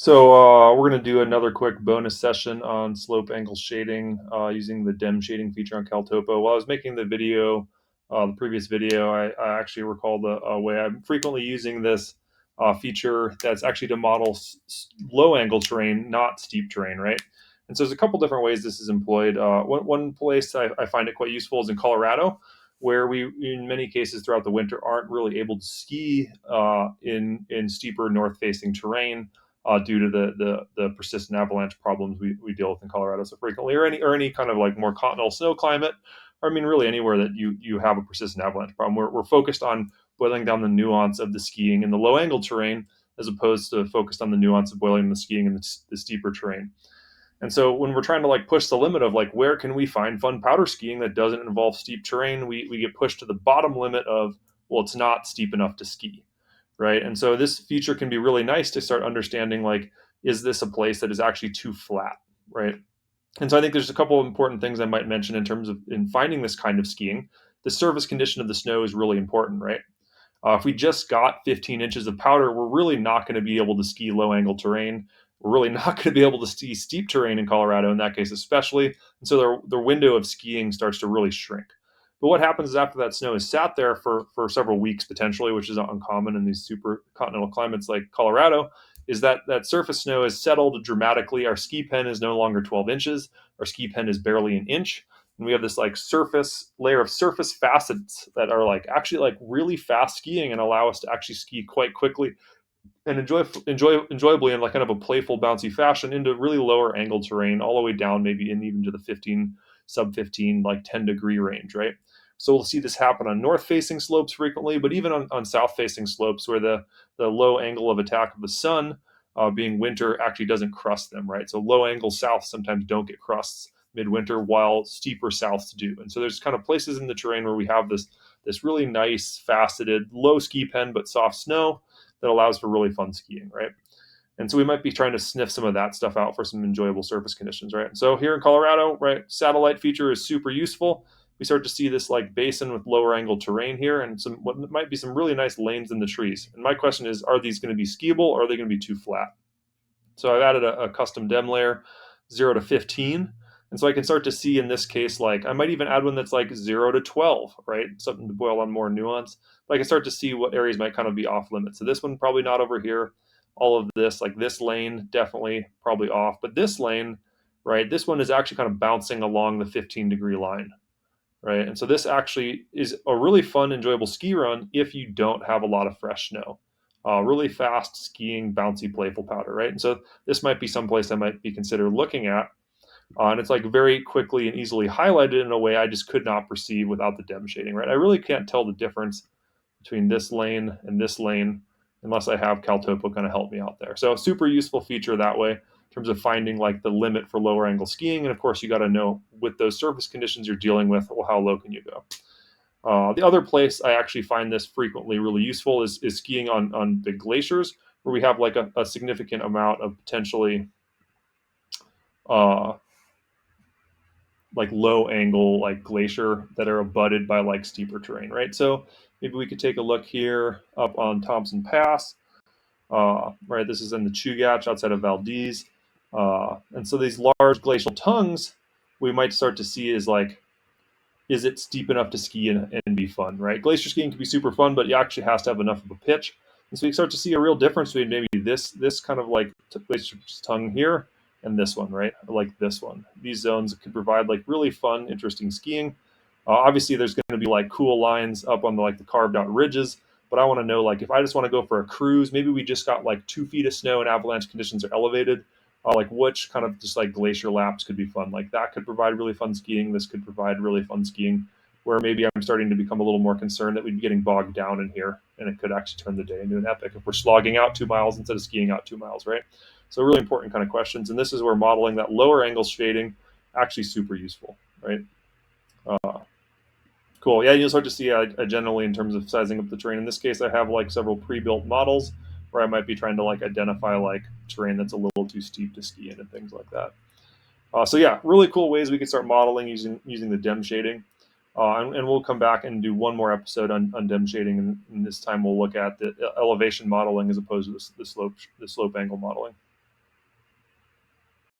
We're going to do another quick bonus session on slope angle shading using the DEM shading feature on CalTopo. While I was making the video, the previous video, I actually recalled a way I'm frequently using this feature that's actually to model low angle terrain, not steep terrain, right? And so there's a couple different ways this is employed. One place I find it quite useful is in Colorado, where we, in many cases throughout the winter, aren't really able to ski in steeper north-facing terrain due to the persistent avalanche problems we deal with in Colorado so frequently, or any kind of like more continental snow climate, or I mean really anywhere that you have a persistent avalanche problem. We're focused on boiling down the nuance of the skiing in the low angle terrain as opposed to focused on the nuance of boiling the skiing in the steeper terrain. And so when we're trying to like push the limit of like where can we find fun powder skiing that doesn't involve steep terrain, we get pushed to the bottom limit of, well, it's not steep enough to ski, right? And so this feature can be really nice to start understanding like, is this a place that is actually too flat, right? And so I think there's a couple of important things I might mention in terms of in finding this kind of skiing. The surface condition of the snow is really important, right? If we just got 15 inches of powder, we're really not going to be able to ski low angle terrain. We're really not going to be able to ski steep terrain in Colorado in that case, especially. And so their window of skiing starts to really shrink. But what happens is after that snow is sat there for several weeks potentially, which is uncommon in these super continental climates like Colorado, is that surface snow has settled dramatically. Our ski pen is no longer 12 inches. Our ski pen is barely an inch, and we have this like surface layer of surface facets that are like actually like really fast skiing and allow us to actually ski quite quickly and enjoyably in like kind of a playful bouncy fashion into really lower angle terrain all the way down maybe in even to the 15 sub 15 like 10-degree range, right? So we'll see this happen on north facing slopes frequently, but even on south facing slopes where the low angle of attack of the sun being winter actually doesn't crust them, right? So low angle south sometimes don't get crusts midwinter while steeper souths do. And so there's kind of places in the terrain where we have this really nice faceted low ski pen but soft snow that allows for really fun skiing, right? And so we might be trying to sniff some of that stuff out for some enjoyable surface conditions, right? So here in Colorado, right, satellite feature is super useful. We start to see this like basin with lower angle terrain here and some what might be some really nice lanes in the trees. And my question is, are these going to be skiable or are they going to be too flat? So I've added a custom DEM layer, 0 to 15. And so I can start to see in this case, like I might even add one that's like 0 to 12, right? Something to boil on more nuance. But I can start to see what areas might kind of be off limits. So this one probably not over here. All of this, like this lane, definitely probably off. But this lane, right, this one is actually kind of bouncing along the 15-degree line, right? And so this actually is a really fun, enjoyable ski run if you don't have a lot of fresh snow. Really fast skiing, bouncy, playful powder, right? And so this might be someplace I might be consider looking at. And it's like very quickly and easily highlighted in a way I just could not perceive without the DEM shading, right? I really can't tell the difference between this lane and this lane unless I have CalTopo kind of help me out there. So super useful feature that way in terms of finding like the limit for lower angle skiing. And of course, you got to know with those surface conditions you're dealing with, well, how low can you go? The other place I actually find this frequently really useful is skiing on big glaciers where we have like a significant amount of potentially uh, like low angle like glacier that are abutted by like steeper terrain, right? So maybe we could take a look here up on Thompson Pass. Right, this is in the Chugach outside of Valdez. And so these large glacial tongues, we might start to see is like, is it steep enough to ski and be fun, right? Glacier skiing can be super fun, but it actually has to have enough of a pitch. And so you start to see a real difference between maybe this kind of like glacier tongue here and this one, right? Like this one. These zones could provide like really fun, interesting skiing. Obviously, there's going to be like cool lines up on the like the carved out ridges, but I want to know like if I just want to go for a cruise, maybe we just got like 2 feet of snow and avalanche conditions are elevated. Like which kind of just like glacier laps could be fun. Like that could provide really fun skiing. This could provide really fun skiing. Where maybe I'm starting to become a little more concerned that we'd be getting bogged down in here, and it could actually turn the day into an epic if we're slogging out 2 miles instead of skiing out 2 miles, right? So really important kind of questions, and this is where modeling that lower angle shading actually super useful, right? Uh, cool. Yeah, you'll start to see generally in terms of sizing up the terrain. In this case, I have like several pre-built models where I might be trying to like identify like terrain that's a little too steep to ski in and things like that. So yeah, really cool ways we can start modeling using the DEM shading. And we'll come back and do one more episode on DEM shading, and this time we'll look at the elevation modeling as opposed to the slope angle modeling.